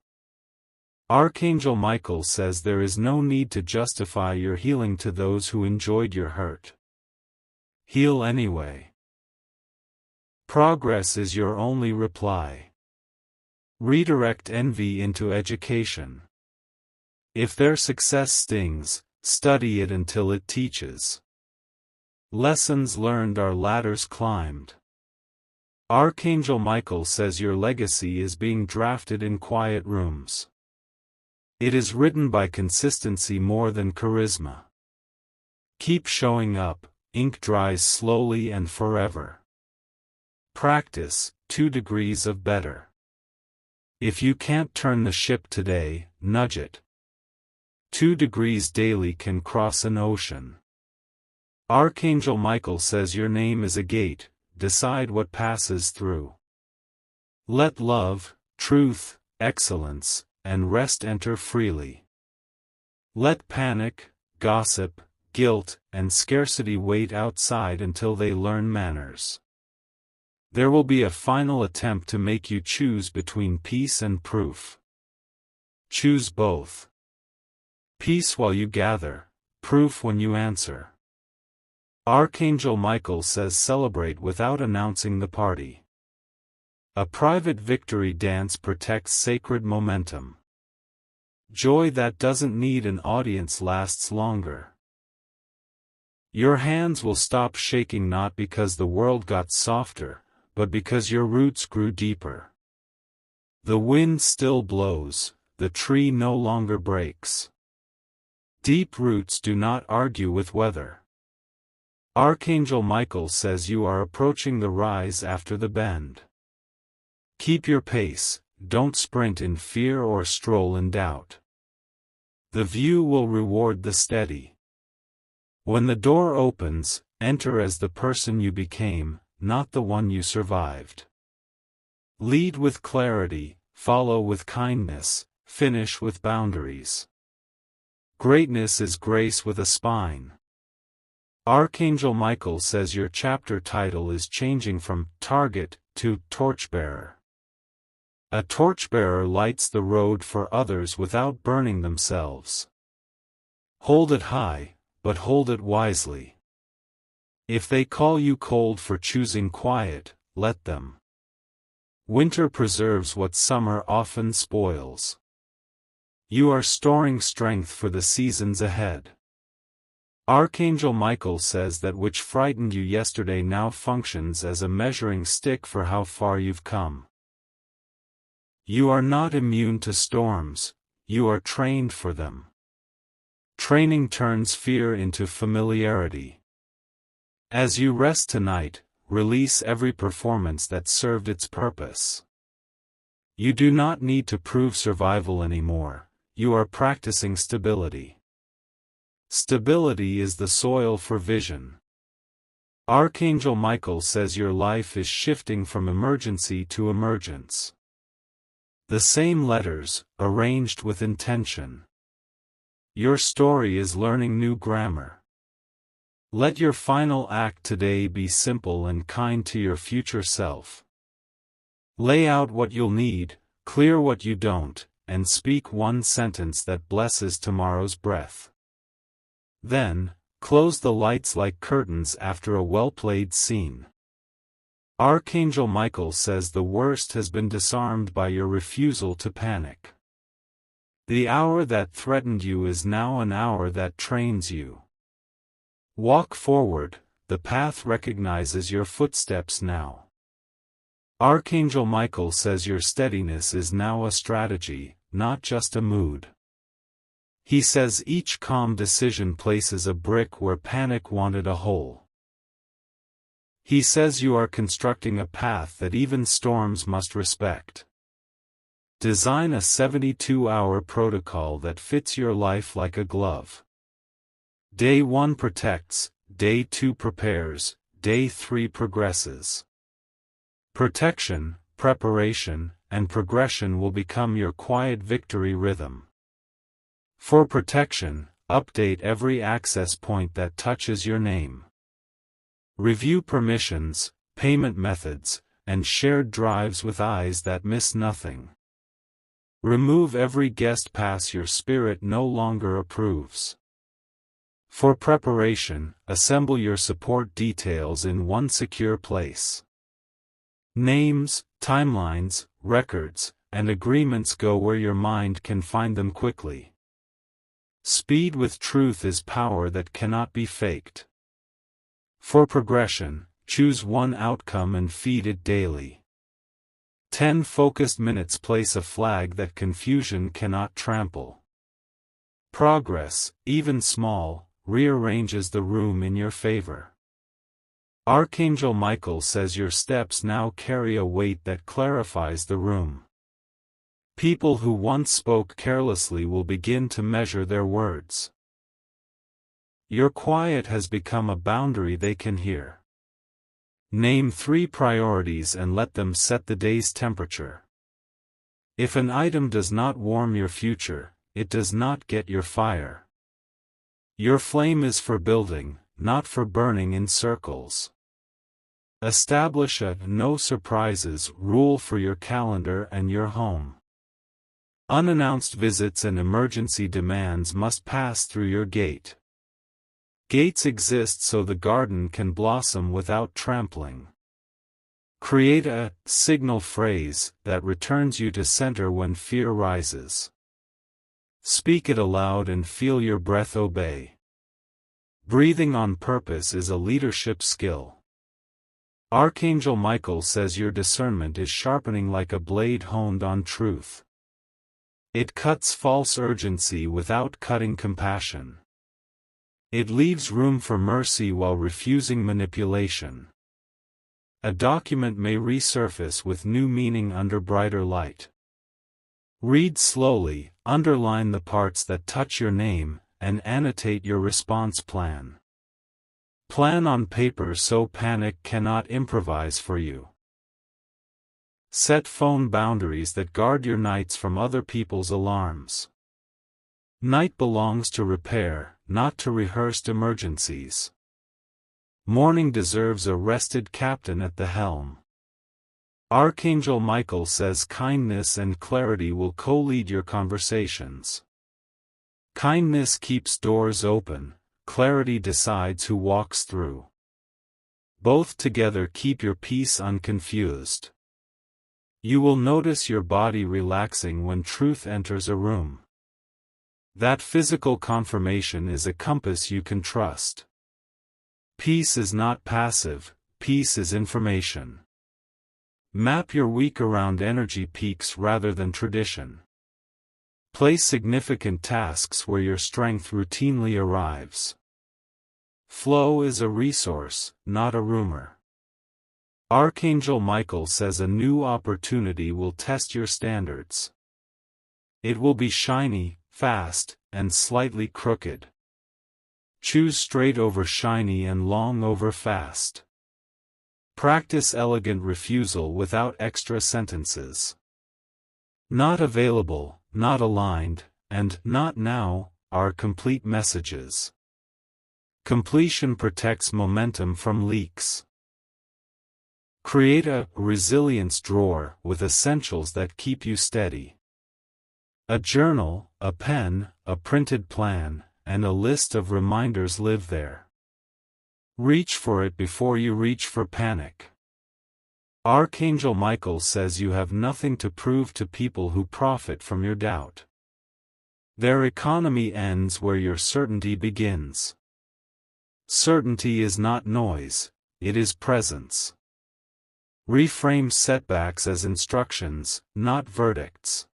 Archangel Michael says there is no need to justify your healing to those who enjoyed your hurt. Heal anyway. Progress is your only reply. Redirect envy into education. If their success stings, study it until it teaches. Lessons learned are ladders climbed. Archangel Michael says your legacy is being drafted in quiet rooms. It is written by consistency more than charisma. Keep showing up, ink dries slowly and forever. Practice, 2 degrees of better. If you can't turn the ship today, nudge it. 2 degrees daily can cross an ocean. Archangel Michael says your name is a gate, decide what passes through. Let love, truth, excellence, and rest enter freely. Let panic, gossip, guilt, and scarcity wait outside until they learn manners. There will be a final attempt to make you choose between peace and proof. Choose both. Peace while you gather, proof when you answer. Archangel Michael says celebrate without announcing the party. A private victory dance protects sacred momentum. Joy that doesn't need an audience lasts longer. Your hands will stop shaking not because the world got softer, but because your roots grew deeper. The wind still blows, the tree no longer breaks. Deep roots do not argue with weather. Archangel Michael says you are approaching the rise after the bend. Keep your pace, don't sprint in fear or stroll in doubt. The view will reward the steady. When the door opens, enter as the person you became, not the one you survived. Lead with clarity, follow with kindness, finish with boundaries. Greatness is grace with a spine. Archangel Michael says your chapter title is changing from target to torchbearer. A torchbearer lights the road for others without burning themselves. Hold it high, but hold it wisely. If they call you cold for choosing quiet, let them. Winter preserves what summer often spoils. You are storing strength for the seasons ahead. Archangel Michael says that which frightened you yesterday now functions as a measuring stick for how far you've come. You are not immune to storms, you are trained for them. Training turns fear into familiarity. As you rest tonight, release every performance that served its purpose. You do not need to prove survival anymore, you are practicing stability. Stability is the soil for vision. Archangel Michael says your life is shifting from emergency to emergence. The same letters, arranged with intention. Your story is learning new grammar. Let your final act today be simple and kind to your future self. Lay out what you'll need, clear what you don't, and speak one sentence that blesses tomorrow's breath. Then, close the lights like curtains after a well-played scene. Archangel Michael says the worst has been disarmed by your refusal to panic. The hour that threatened you is now an hour that trains you. Walk forward, the path recognizes your footsteps now. Archangel Michael says your steadiness is now a strategy, not just a mood. He says each calm decision places a brick where panic wanted a hole. He says you are constructing a path that even storms must respect. Design a 72-hour protocol that fits your life like a glove. Day 1 protects, Day 2 prepares, Day 3 progresses. Protection, preparation, and progression will become your quiet victory rhythm. For protection, update every access point that touches your name. Review permissions, payment methods, and shared drives with eyes that miss nothing. Remove every guest pass your spirit no longer approves. For preparation, assemble your support details in one secure place. Names, timelines, records, and agreements go where your mind can find them quickly. Speed with truth is power that cannot be faked. For progression, choose one outcome and feed it daily. 10 focused minutes place a flag that confusion cannot trample. Progress, even small, rearranges the room in your favor. Archangel Michael says your steps now carry a weight that clarifies the room. People who once spoke carelessly will begin to measure their words. Your quiet has become a boundary they can hear. Name 3 priorities and let them set the day's temperature. If an item does not warm your future, it does not get your fire. Your flame is for building, not for burning in circles. Establish a no surprises rule for your calendar and your home. Unannounced visits and emergency demands must pass through your gate. Gates exist so the garden can blossom without trampling. Create a signal phrase that returns you to center when fear rises. Speak it aloud and feel your breath obey. Breathing on purpose is a leadership skill. Archangel Michael says your discernment is sharpening like a blade honed on truth. It cuts false urgency without cutting compassion. It leaves room for mercy while refusing manipulation. A document may resurface with new meaning under brighter light. Read slowly, underline the parts that touch your name, and annotate your response plan. Plan on paper so panic cannot improvise for you. Set phone boundaries that guard your nights from other people's alarms. Night belongs to repair, not to rehearsed emergencies. Morning deserves a rested captain at the helm. Archangel Michael says kindness and clarity will co-lead your conversations. Kindness keeps doors open, clarity decides who walks through. Both together keep your peace unconfused. You will notice your body relaxing when truth enters a room. That physical confirmation is a compass you can trust. Peace is not passive, peace is information. Map your week around energy peaks rather than tradition. Place significant tasks where your strength routinely arrives. Flow is a resource, not a rumor. Archangel Michael says a new opportunity will test your standards. It will be shiny, fast, and slightly crooked. Choose straight over shiny and long over fast. Practice elegant refusal without extra sentences. Not available, not aligned, and not now are complete messages. Completion protects momentum from leaks. Create a resilience drawer with essentials that keep you steady. A journal, a pen, a printed plan, and a list of reminders live there. Reach for it before you reach for panic. Archangel Michael says you have nothing to prove to people who profit from your doubt. Their economy ends where your certainty begins. Certainty is not noise, it is presence. Reframe setbacks as instructions, not verdicts.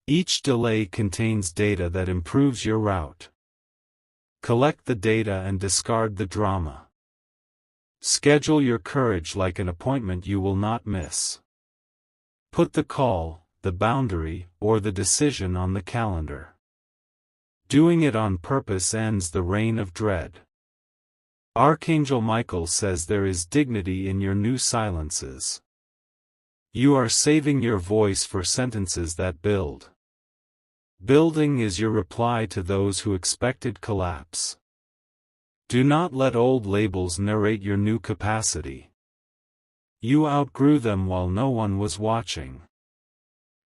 Each delay contains data that improves your route. Collect the data and discard the drama. Schedule your courage like an appointment you will not miss. Put the call, the boundary, or the decision on the calendar. Doing it on purpose ends the reign of dread. Archangel Michael says there is dignity in your new silences. You are saving your voice for sentences that build. Building is your reply to those who expected collapse. Do not let old labels narrate your new capacity. You outgrew them while no one was watching.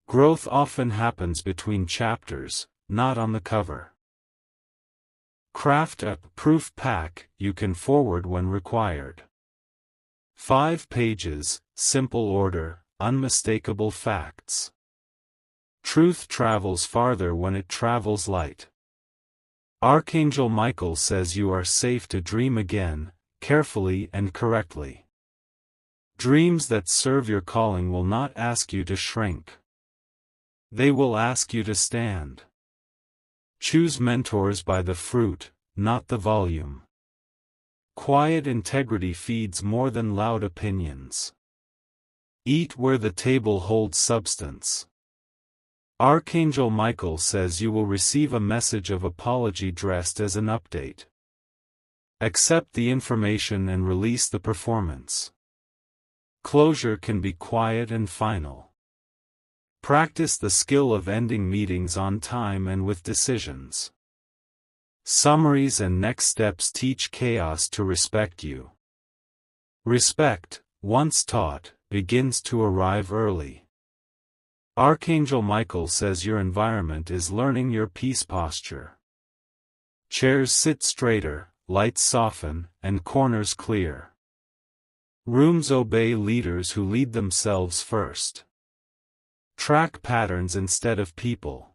Growth often happens between chapters, not on the cover. Craft a proof pack you can forward when required. 5 pages, simple order, unmistakable facts. Truth travels farther when it travels light. Archangel Michael says you are safe to dream again, carefully and correctly. Dreams that serve your calling will not ask you to shrink. They will ask you to stand. Choose mentors by the fruit, not the volume. Quiet integrity feeds more than loud opinions. Eat where the table holds substance. Archangel Michael says you will receive a message of apology dressed as an update. Accept the information and release the performance. Closure can be quiet and final. Practice the skill of ending meetings on time and with decisions. Summaries and next steps teach chaos to respect you. Respect, once taught, begins to arrive early. Archangel Michael says your environment is learning your peace posture. Chairs sit straighter, lights soften, and corners clear. Rooms obey leaders who lead themselves first. Track patterns instead of people.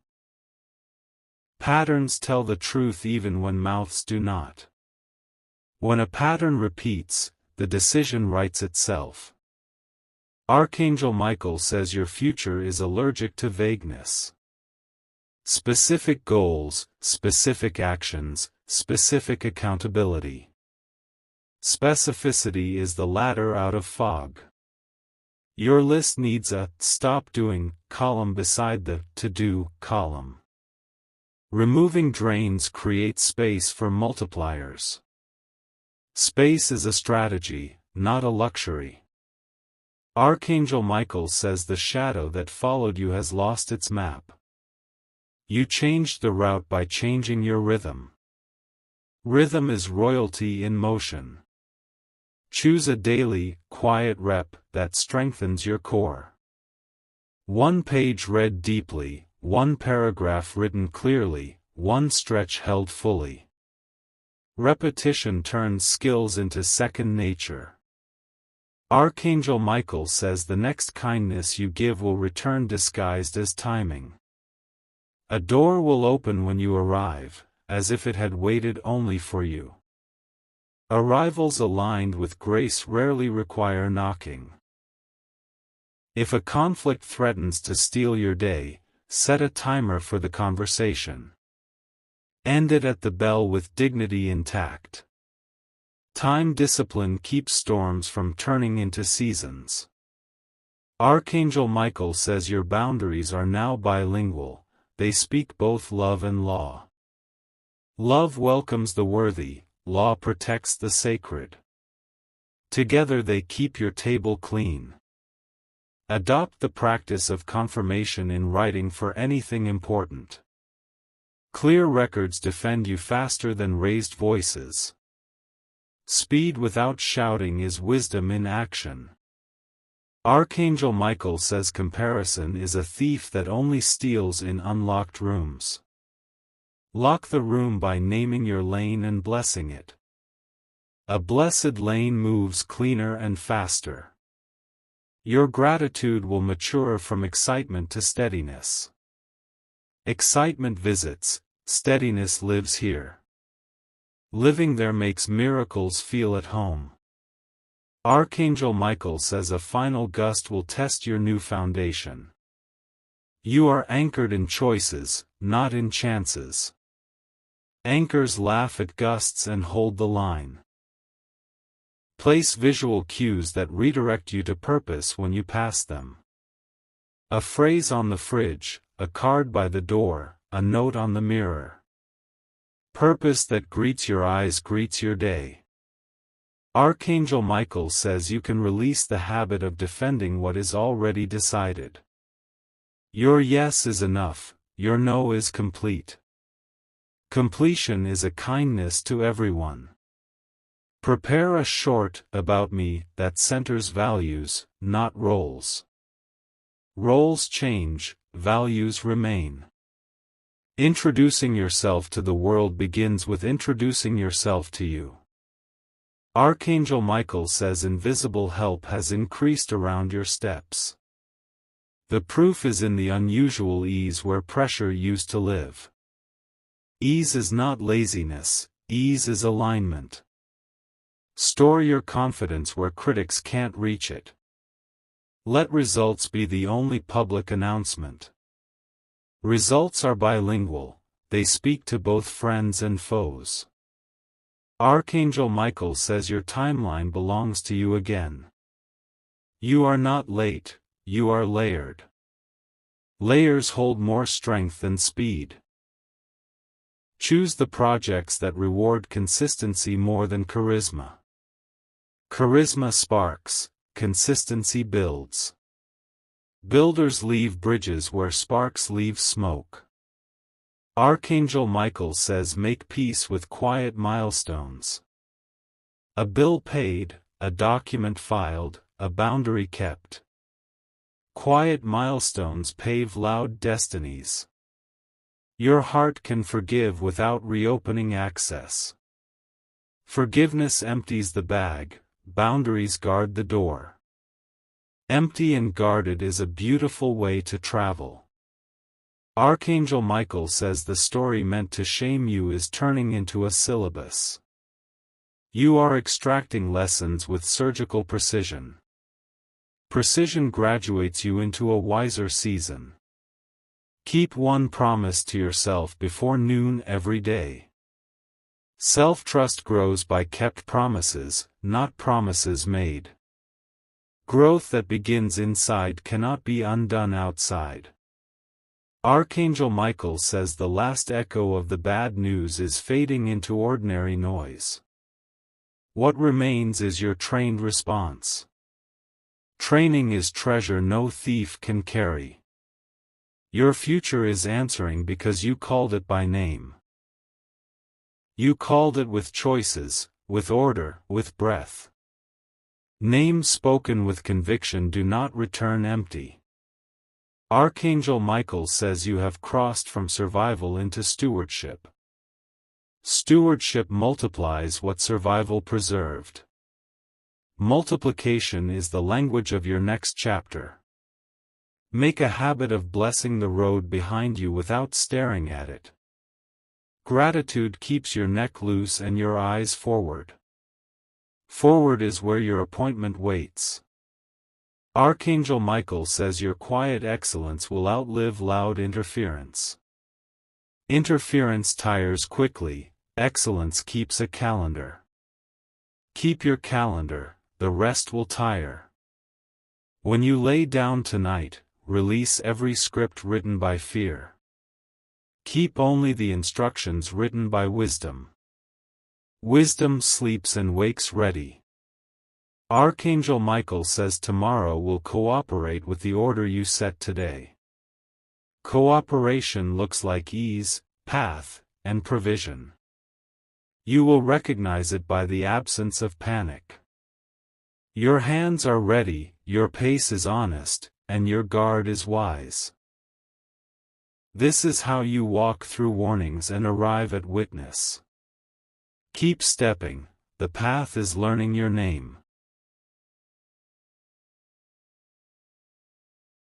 Patterns tell the truth even when mouths do not. When a pattern repeats, the decision writes itself. Archangel Michael says your future is allergic to vagueness. Specific goals, specific actions, specific accountability. Specificity is the ladder out of fog. Your list needs a "stop doing" column beside the "to-do" column. Removing drains creates space for multipliers. Space is a strategy, not a luxury. Archangel Michael says the shadow that followed you has lost its map. You changed the route by changing your rhythm. Rhythm is royalty in motion. Choose a daily, quiet rep that strengthens your core. One page read deeply, one paragraph written clearly, one stretch held fully. Repetition turns skills into second nature. Archangel Michael says the next kindness you give will return disguised as timing. A door will open when you arrive, as if it had waited only for you. Arrivals aligned with grace rarely require knocking. If a conflict threatens to steal your day, set a timer for the conversation. End it at the bell with dignity intact. Time discipline keeps storms from turning into seasons. Archangel Michael says your boundaries are now bilingual, they speak both love and law. Love welcomes the worthy, law protects the sacred. Together they keep your table clean. Adopt the practice of confirmation in writing for anything important. Clear records defend you faster than raised voices. Speed without shouting is wisdom in action. Archangel Michael says comparison is a thief that only steals in unlocked rooms. Lock the room by naming your lane and blessing it. A blessed lane moves cleaner and faster. Your gratitude will mature from excitement to steadiness. Excitement visits, steadiness lives here. Living there makes miracles feel at home. Archangel Michael says a final gust will test your new foundation. You are anchored in choices, not in chances. Anchors laugh at gusts and hold the line. Place visual cues that redirect you to purpose when you pass them. A phrase on the fridge, a card by the door, a note on the mirror. Purpose that greets your eyes greets your day. Archangel Michael says you can release the habit of defending what is already decided. Your yes is enough, your no is complete. Completion is a kindness to everyone. Prepare a short about me that centers values, not roles. Roles change, values remain. Introducing yourself to the world begins with introducing yourself to you. Archangel Michael says invisible help has increased around your steps. The proof is in the unusual ease where pressure used to live. Ease is not laziness, ease is alignment. Store your confidence where critics can't reach it. Let results be the only public announcement. Results are bilingual, they speak to both friends and foes. Archangel Michael says your timeline belongs to you again. You are not late, you are layered. Layers hold more strength than speed. Choose the projects that reward consistency more than charisma. Charisma sparks, consistency builds. Builders leave bridges where sparks leave smoke. Archangel Michael says make peace with quiet milestones. A bill paid, a document filed, a boundary kept. Quiet milestones pave loud destinies. Your heart can forgive without reopening access. Forgiveness empties the bag, boundaries guard the door. Empty and guarded is a beautiful way to travel. Archangel Michael says the story meant to shame you is turning into a syllabus. You are extracting lessons with surgical precision. Precision graduates you into a wiser season. Keep one promise to yourself before noon every day. Self-trust grows by kept promises, not promises made. Growth that begins inside cannot be undone outside. Archangel Michael says the last echo of the bad news is fading into ordinary noise. What remains is your trained response. Training is treasure no thief can carry. Your future is answering because you called it by name. You called it with choices, with order, with breath. Names spoken with conviction do not return empty. Archangel Michael says you have crossed from survival into stewardship. Stewardship multiplies what survival preserved. Multiplication is the language of your next chapter. Make a habit of blessing the road behind you without staring at it. Gratitude keeps your neck loose and your eyes forward. Forward is where your appointment waits. Archangel Michael says your quiet excellence will outlive loud interference. Interference tires quickly, excellence keeps a calendar. Keep your calendar, the rest will tire. When you lay down tonight, release every script written by fear. Keep only the instructions written by wisdom. Wisdom sleeps and wakes ready. Archangel Michael says tomorrow will cooperate with the order you set today. Cooperation looks like ease, path, and provision. You will recognize it by the absence of panic. Your hands are ready, your pace is honest, and your guard is wise. This is how you walk through warnings and arrive at witness. Keep stepping, the path is learning your name.